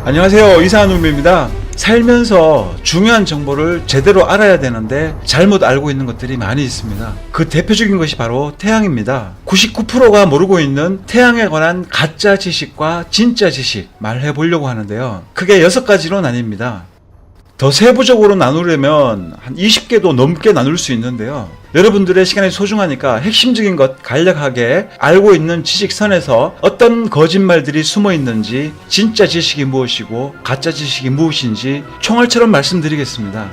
안녕하세요, 이상한울입니다. 살면서 중요한 정보를 제대로 알아야 되는데 잘못 알고 있는 것들이 많이 있습니다. 그 대표적인 것이 바로 태양입니다. 99%가 모르고 있는 태양에 관한 가짜 지식과 진짜 지식 말해보려고 하는데요. 크게 6가지로 나뉩니다. 더 세부적으로 나누려면 한 20개도 넘게 나눌 수 있는데요. 여러분들의 시간이 소중하니까 핵심적인 것 간략하게 알고 있는 지식선에서 어떤 거짓말들이 숨어 있는지, 진짜 지식이 무엇이고 가짜 지식이 무엇인지 총알처럼 말씀드리겠습니다.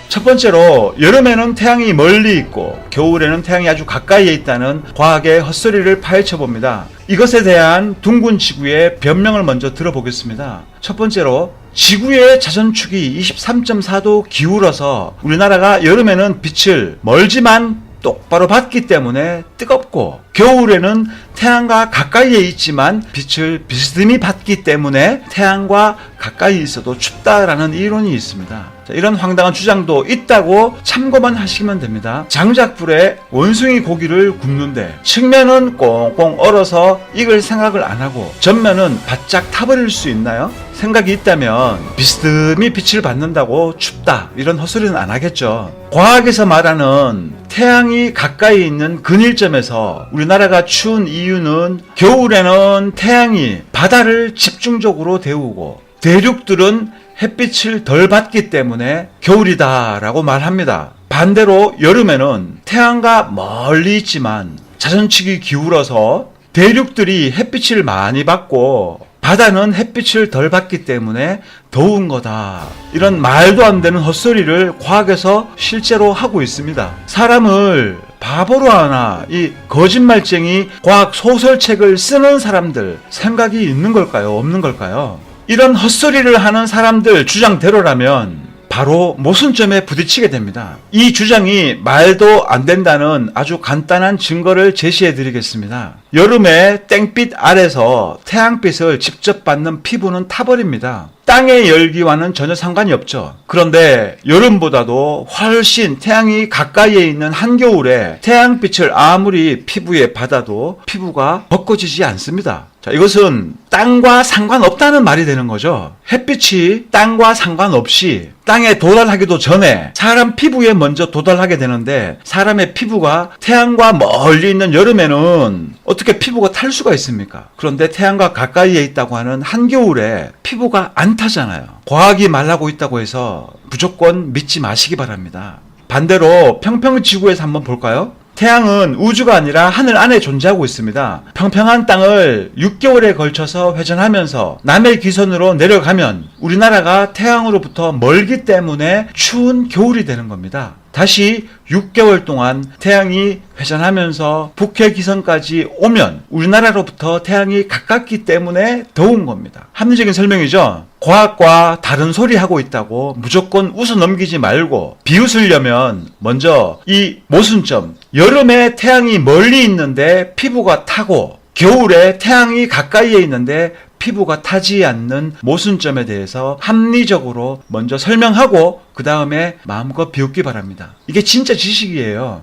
첫 번째로, 여름에는 태양이 멀리 있고 겨울에는 태양이 아주 가까이에 있다는 과학의 헛소리를 파헤쳐 봅니다. 이것에 대한 둥근 지구의 변명을 먼저 들어보겠습니다. 첫 번째로, 지구의 자전축이 23.4도 기울어서 우리나라가 여름에는 빛을 멀지만 똑바로 받기 때문에 뜨겁고, 겨울에는 태양과 가까이에 있지만 빛을 비스듬히 받기 때문에 태양과 가까이 있어도 춥다라는 이론이 있습니다. 이런 황당한 주장도 있다고 참고만 하시면 됩니다. 장작불에 원숭이 고기를 굽는데 측면은 꽁꽁 얼어서 익을 생각을 안 하고 전면은 바짝 타버릴 수 있나요? 생각이 있다면 비스듬히 빛을 받는다고 춥다, 이런 헛소리는 안 하겠죠. 과학에서 말하는 태양이 가까이 있는 근일점에서 우리나라가 추운 이유는 겨울에는 태양이 바다를 집중적으로 데우고 대륙들은 햇빛을 덜 받기 때문에 겨울이다라고 말합니다. 반대로 여름에는 태양과 멀리 있지만 자전축이 기울어서 대륙들이 햇빛을 많이 받고 바다는 햇빛을 덜 받기 때문에 더운 거다, 이런 말도 안 되는 헛소리를 과학에서 실제로 하고 있습니다. 사람을 바보로 하나 이 거짓말쟁이 과학 소설책을 쓰는 사람들 생각이 있는 걸까요? 없는 걸까요? 이런 헛소리를 하는 사람들 주장대로라면 바로 모순점에 부딪히게 됩니다. 이 주장이 말도 안 된다는 아주 간단한 증거를 제시해 드리겠습니다. 여름에 땡빛 아래서 태양빛을 직접 받는 피부는 타버립니다. 땅의 열기와는 전혀 상관이 없죠. 그런데 여름보다도 훨씬 태양이 가까이에 있는 한겨울에 태양빛을 아무리 피부에 받아도 피부가 벗겨지지 않습니다. 자, 이것은 땅과 상관없다는 말이 되는 거죠. 햇빛이 땅과 상관없이 땅에 도달하기도 전에 사람 피부에 먼저 도달하게 되는데, 사람의 피부가 태양과 멀리 있는 여름에는 어떻게 피부가 탈 수가 있습니까? 그런데 태양과 가까이에 있다고 하는 한겨울에 피부가 안 타잖아요. 과학이 말하고 있다고 해서 무조건 믿지 마시기 바랍니다. 반대로 평평지구에서 한번 볼까요? 태양은 우주가 아니라 하늘 안에 존재하고 있습니다. 평평한 땅을 6개월에 걸쳐서 회전하면서 남의 기선으로 내려가면 우리나라가 태양으로부터 멀기 때문에 추운 겨울이 되는 겁니다. 다시 6개월 동안 태양이 회전하면서 북해 기선까지 오면 우리나라로부터 태양이 가깝기 때문에 더운 겁니다. 합리적인 설명이죠. 과학과 다른 소리 하고 있다고 무조건 웃어 넘기지 말고, 비웃으려면 먼저 이 모순점, 여름에 태양이 멀리 있는데 피부가 타고 겨울에 태양이 가까이에 있는데 피부가 타지 않는 모순점에 대해서 합리적으로 먼저 설명하고 그 다음에 마음껏 비웃기 바랍니다. 이게 진짜 지식이에요.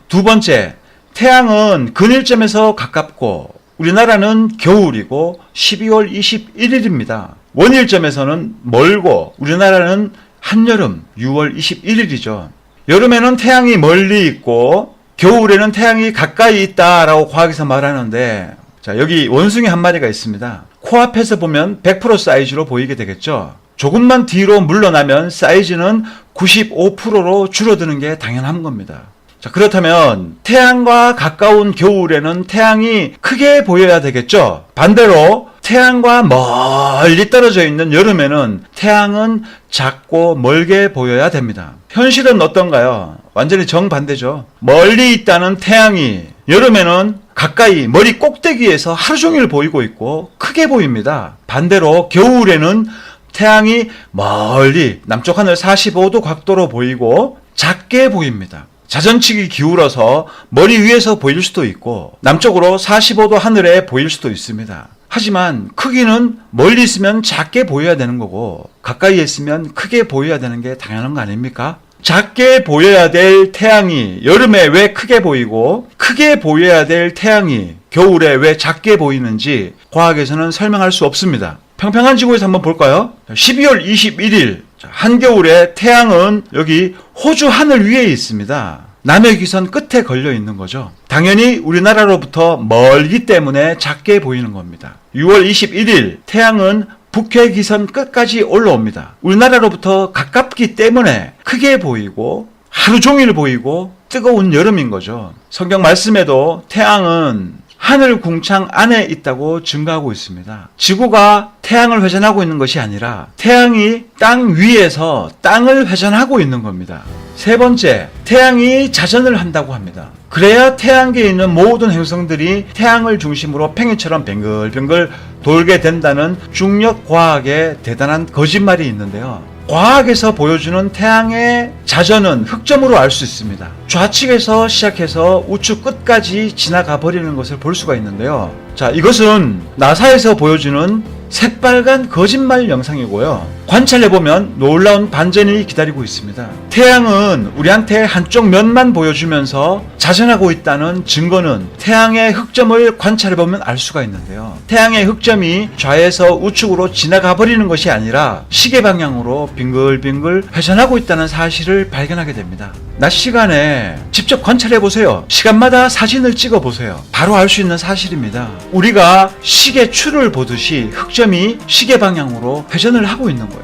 두 번째, 태양은 근일점에서 가깝고 우리나라는 겨울이고 12월 21일입니다. 원일점에서는 멀고 우리나라는 한여름 6월 21일이죠. 여름에는 태양이 멀리 있고 겨울에는 태양이 가까이 있다라고 과학에서 말하는데, 자, 여기 원숭이 한 마리가 있습니다. 코앞에서 보면 100% 사이즈로 보이게 되겠죠. 조금만 뒤로 물러나면 사이즈는 95%로 줄어드는 게 당연한 겁니다. 자, 그렇다면 태양과 가까운 겨울에는 태양이 크게 보여야 되겠죠. 반대로 태양과 멀리 떨어져 있는 여름에는 태양은 작고 멀게 보여야 됩니다. 현실은 어떤가요? 완전히 정반대죠. 멀리 있다는 태양이 여름에는 가까이 머리 꼭대기에서 하루 종일 보이고 있고 크게 보입니다. 반대로 겨울에는 태양이 멀리 남쪽 하늘 45도 각도로 보이고 작게 보입니다. 자전축이 기울어서 머리 위에서 보일 수도 있고 남쪽으로 45도 하늘에 보일 수도 있습니다. 하지만 크기는 멀리 있으면 작게 보여야 되는 거고 가까이에 있으면 크게 보여야 되는 게 당연한 거 아닙니까? 작게 보여야 될 태양이 여름에 왜 크게 보이고 크게 보여야 될 태양이 겨울에 왜 작게 보이는지 과학에서는 설명할 수 없습니다. 평평한 지구에서 한번 볼까요? 12월 21일 한겨울에 태양은 여기 호주 하늘 위에 있습니다. 남해 기선 끝에 걸려 있는 거죠. 당연히 우리나라로부터 멀기 때문에 작게 보이는 겁니다. 6월 21일 태양은 북해 기선 끝까지 올라옵니다. 우리나라로부터 가깝기 때문에 크게 보이고 하루 종일 보이고 뜨거운 여름인 거죠. 성경 말씀에도 태양은 하늘 궁창 안에 있다고 증거하고 있습니다. 지구가 태양을 회전하고 있는 것이 아니라 태양이 땅 위에서 땅을 회전하고 있는 겁니다. 세 번째, 태양이 자전을 한다고 합니다. 그래야 태양계에 있는 모든 행성들이 태양을 중심으로 팽이처럼 뱅글뱅글 돌게 된다는 중력 과학의 대단한 거짓말이 있는데요. 과학에서 보여주는 태양의 자전은 흑점으로 알 수 있습니다. 좌측에서 시작해서 우측 끝까지 지나가 버리는 것을 볼 수가 있는데요. 자, 이것은 나사에서 보여주는 새빨간 거짓말 영상이고요. 관찰해보면 놀라운 반전이 기다리고 있습니다. 태양은 우리한테 한쪽 면만 보여주면서 자전하고 있다는 증거는 태양의 흑점을 관찰해보면 알 수가 있는데요. 태양의 흑점이 좌에서 우측으로 지나가 버리는 것이 아니라 시계 방향으로 빙글빙글 회전하고 있다는 사실을 발견하게 됩니다. 낮 시간에 직접 관찰해보세요. 시간마다 사진을 찍어보세요. 바로 알 수 있는 사실입니다. 우리가 시계 추를 보듯이 흑점이 시계 방향으로 회전을 하고 있는 거예요.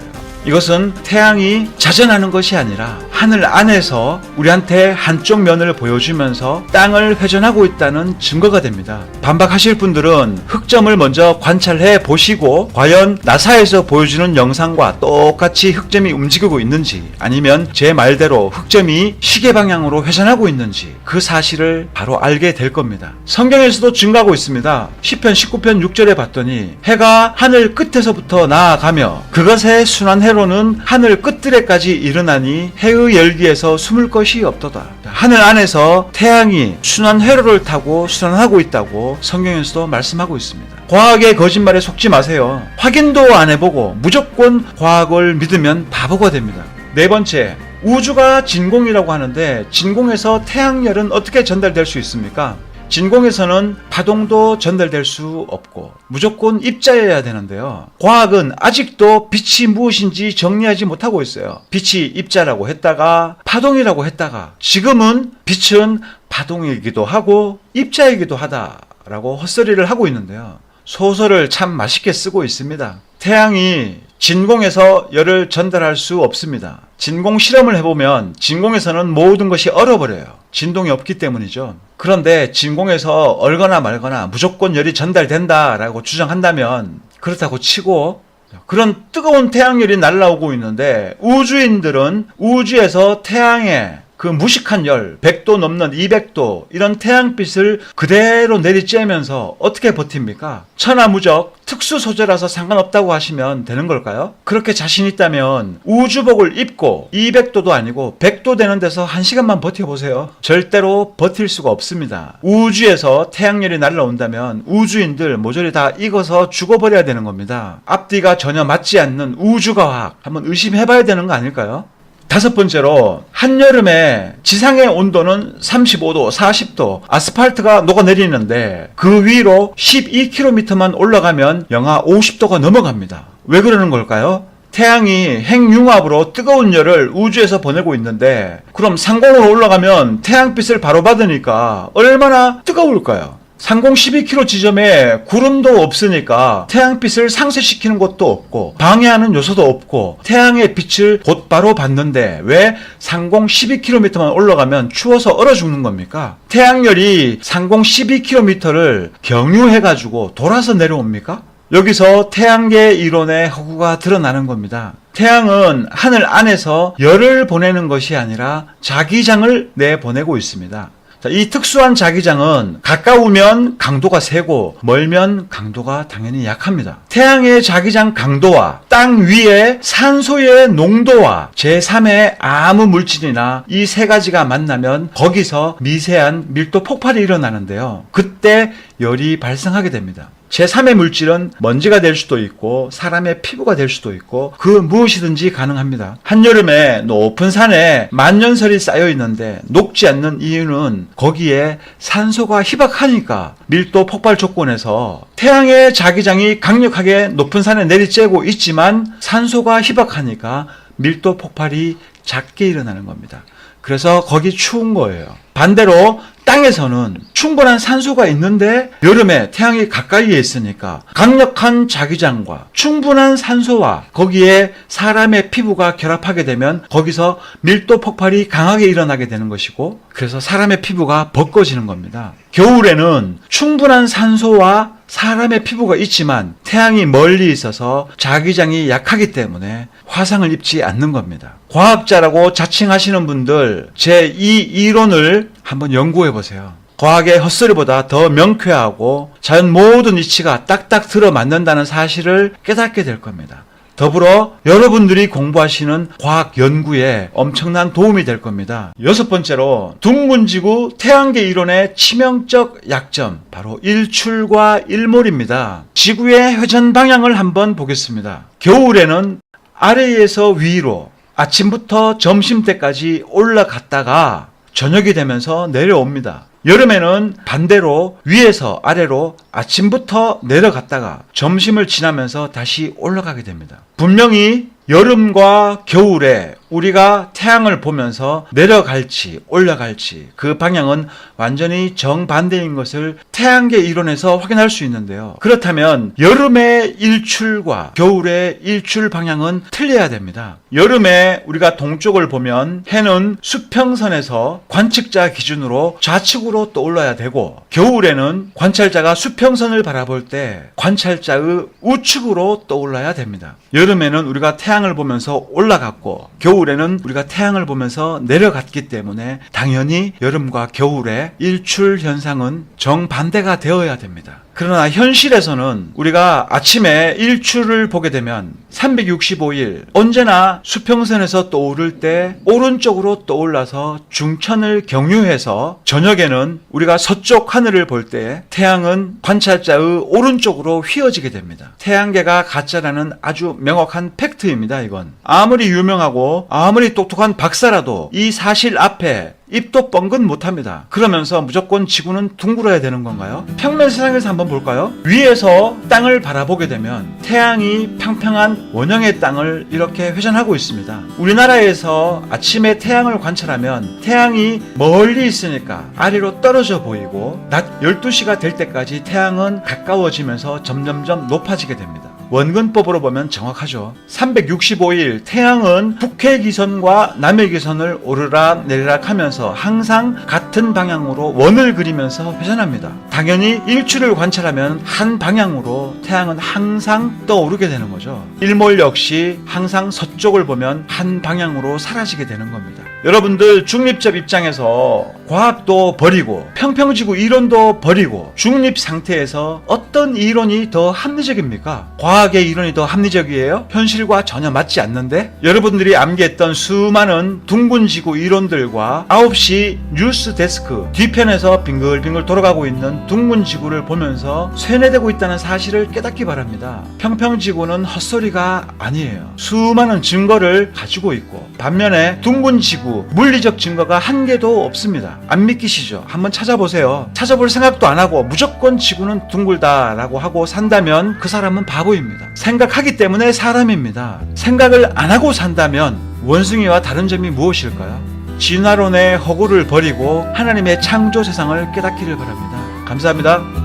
이것은 태양이 자전하는 것이 아니라 하늘 안에서 우리한테 한쪽 면을 보여주면서 땅을 회전하고 있다는 증거가 됩니다. 반박하실 분들은 흑점을 먼저 관찰해 보시고 과연 나사에서 보여주는 영상과 똑같이 흑점이 움직이고 있는지 아니면 제 말대로 흑점이 시계 방향으로 회전하고 있는지 그 사실을 바로 알게 될 겁니다. 성경에서도 증거하고 있습니다. 시편 19편 6절에 봤더니 해가 하늘 끝에서부터 나아가며 그것의 순환 해로는 하늘 끝들에까지 이르나니 해의 열기에서 숨을 것이 없도다. 하늘 안에서 태양이 순환 회로를 타고 순환하고 있다고 성경에서도 말씀하고 있습니다. 과학의 거짓말에 속지 마세요. 확인도 안 해보고 무조건 과학을 믿으면 바보가 됩니다. 네 번째, 우주가 진공이라고 하는데 진공에서 태양열은 어떻게 전달될 수 있습니까? 진공에서는 파동도 전달될 수 없고 무조건 입자여야 되는데요. 과학은 아직도 빛이 무엇인지 정리하지 못하고 있어요. 빛이 입자라고 했다가 파동이라고 했다가 지금은 빛은 파동이기도 하고 입자이기도 하다라고 헛소리를 하고 있는데요. 소설을 참 맛있게 쓰고 있습니다. 태양이 진공에서 열을 전달할 수 없습니다. 진공 실험을 해보면 진공에서는 모든 것이 얼어버려요. 진동이 없기 때문이죠. 그런데 진공에서 얼거나 말거나 무조건 열이 전달된다라고 주장한다면 그렇다고 치고 그런 뜨거운 태양열이 날아오고 있는데 우주인들은 우주에서 태양의 그 무식한 열, 100도 넘는 200도 이런 태양빛을 그대로 내리쬐면서 어떻게 버팁니까? 천하무적 특수 소재라서 상관없다고 하시면 되는 걸까요? 그렇게 자신 있다면 우주복을 입고 200도도 아니고 100도 되는 데서 1시간만 버텨보세요. 절대로 버틸 수가 없습니다. 우주에서 태양열이 날아온다면 우주인들 모조리 다 익어서 죽어버려야 되는 겁니다. 앞뒤가 전혀 맞지 않는 우주과학 한번 의심해봐야 되는 거 아닐까요? 다섯 번째로 한여름에 지상의 온도는 35도, 40도 아스팔트가 녹아내리는데 그 위로 12km만 올라가면 영하 50도가 넘어갑니다. 왜 그러는 걸까요? 태양이 핵융합으로 뜨거운 열을 우주에서 보내고 있는데 그럼 상공으로 올라가면 태양빛을 바로 받으니까 얼마나 뜨거울까요? 상공 12km 지점에 구름도 없으니까 태양빛을 상쇄시키는 것도 없고 방해하는 요소도 없고 태양의 빛을 곧바로 받는데 왜 상공 12km만 올라가면 추워서 얼어 죽는 겁니까? 태양열이 상공 12km를 경유해가지고 돌아서 내려옵니까? 여기서 태양계 이론의 허구가 드러나는 겁니다. 태양은 하늘 안에서 열을 보내는 것이 아니라 자기장을 내보내고 있습니다. 이 특수한 자기장은 가까우면 강도가 세고 멀면 강도가 당연히 약합니다. 태양의 자기장 강도와 땅 위의 산소의 농도와 제3의 아무 물질이나 이 세 가지가 만나면 거기서 미세한 밀도 폭발이 일어나는데요. 그때 열이 발생하게 됩니다. 제3의 물질은 먼지가 될 수도 있고 사람의 피부가 될 수도 있고 그 무엇이든지 가능합니다. 한여름에 높은 산에 만년설이 쌓여 있는데 녹지 않는 이유는 거기에 산소가 희박하니까 밀도 폭발 조건에서 태양의 자기장이 강력하게 높은 산에 내리쬐고 있지만 산소가 희박하니까 밀도 폭발이 작게 일어나는 겁니다. 그래서 거기 추운 거예요. 반대로 땅에서는 충분한 산소가 있는데 여름에 태양이 가까이에 있으니까 강력한 자기장과 충분한 산소와 거기에 사람의 피부가 결합하게 되면 거기서 밀도 폭발이 강하게 일어나게 되는 것이고 그래서 사람의 피부가 벗겨지는 겁니다. 겨울에는 충분한 산소와 사람의 피부가 있지만 태양이 멀리 있어서 자기장이 약하기 때문에 화상을 입지 않는 겁니다. 과학자라고 자칭하시는 분들 제2 이론을 한번 연구해 보세요. 과학의 헛소리보다 더 명쾌하고 자연 모든 이치가 딱딱 들어맞는다는 사실을 깨닫게 될 겁니다. 더불어 여러분들이 공부하시는 과학 연구에 엄청난 도움이 될 겁니다. 6번째로 둥근지구 태양계 이론의 치명적 약점, 바로 일출과 일몰입니다. 지구의 회전 방향을 한번 보겠습니다. 겨울에는 아래에서 위로 아침부터 점심때까지 올라갔다가 저녁이 되면서 내려옵니다. 여름에는 반대로 위에서 아래로 아침부터 내려갔다가 점심을 지나면서 다시 올라가게 됩니다. 분명히 여름과 겨울에 우리가 태양을 보면서 내려갈지 올라갈지 그 방향은 완전히 정반대인 것을 태양계 이론에서 확인할 수 있는데요. 그렇다면 여름의 일출과 겨울의 일출 방향은 틀려야 됩니다. 여름에 우리가 동쪽을 보면 해는 수평선에서 관측자 기준으로 좌측으로 떠올라야 되고 겨울에는 관찰자가 수평선을 바라볼 때 관찰자의 우측으로 떠올라야 됩니다. 여름에는 우리가 태양을 보면서 올라갔고 겨울에는 우리가 태양을 보면서 내려갔기 때문에 당연히 여름과 겨울의 일출 현상은 정반대가 되어야 됩니다. 그러나 현실에서는 우리가 아침에 일출을 보게 되면 365일 언제나 수평선에서 떠오를 때 오른쪽으로 떠올라서 중천을 경유해서 저녁에는 우리가 서쪽 하늘을 볼 때 태양은 관찰자의 오른쪽으로 휘어지게 됩니다. 태양계가 가짜라는 아주 명확한 팩트입니다. 이건 아무리 유명하고 아무리 똑똑한 박사라도 이 사실 앞에 입도 뻥긋 못합니다. 그러면서 무조건 지구는 둥글어야 되는 건가요? 평면 세상에서 한번 볼까요? 위에서 땅을 바라보게 되면 태양이 평평한 원형의 땅을 이렇게 회전하고 있습니다. 우리나라에서 아침에 태양을 관찰하면 태양이 멀리 있으니까 아래로 떨어져 보이고 낮 12시가 될 때까지 태양은 가까워지면서 점점점 높아지게 됩니다. 원근법으로 보면 정확하죠. 365일 태양은 북해기선과 남해기선을 오르락 내리락 하면서 항상 같은 방향으로 원을 그리면서 회전합니다. 당연히 일출을 관찰하면 한 방향으로 태양은 항상 떠오르게 되는 거죠. 일몰 역시 항상 서쪽을 보면 한 방향으로 사라지게 되는 겁니다. 여러분들 중립적 입장에서 과학도 버리고 평평지구 이론도 버리고 중립 상태에서 어떤 이론이 더 합리적입니까? 과학의 이론이 더 합리적이에요? 현실과 전혀 맞지 않는데? 여러분들이 암기했던 수많은 둥근지구 이론들과 9시 뉴스 데스크 뒤편에서 빙글빙글 돌아가고 있는 둥근지구를 보면서 쇠뇌되고 있다는 사실을 깨닫기 바랍니다. 평평지구는 헛소리가 아니에요. 수많은 증거를 가지고 있고 반면에 둥근지구 물리적 증거가 한 개도 없습니다. 안 믿기시죠? 한번 찾아보세요. 찾아볼 생각도 안 하고 무조건 지구는 둥글다라고 하고 산다면 그 사람은 바보입니다. 생각하기 때문에 사람입니다. 생각을 안 하고 산다면 원숭이와 다른 점이 무엇일까요? 진화론의 허구를 버리고 하나님의 창조 세상을 깨닫기를 바랍니다. 감사합니다.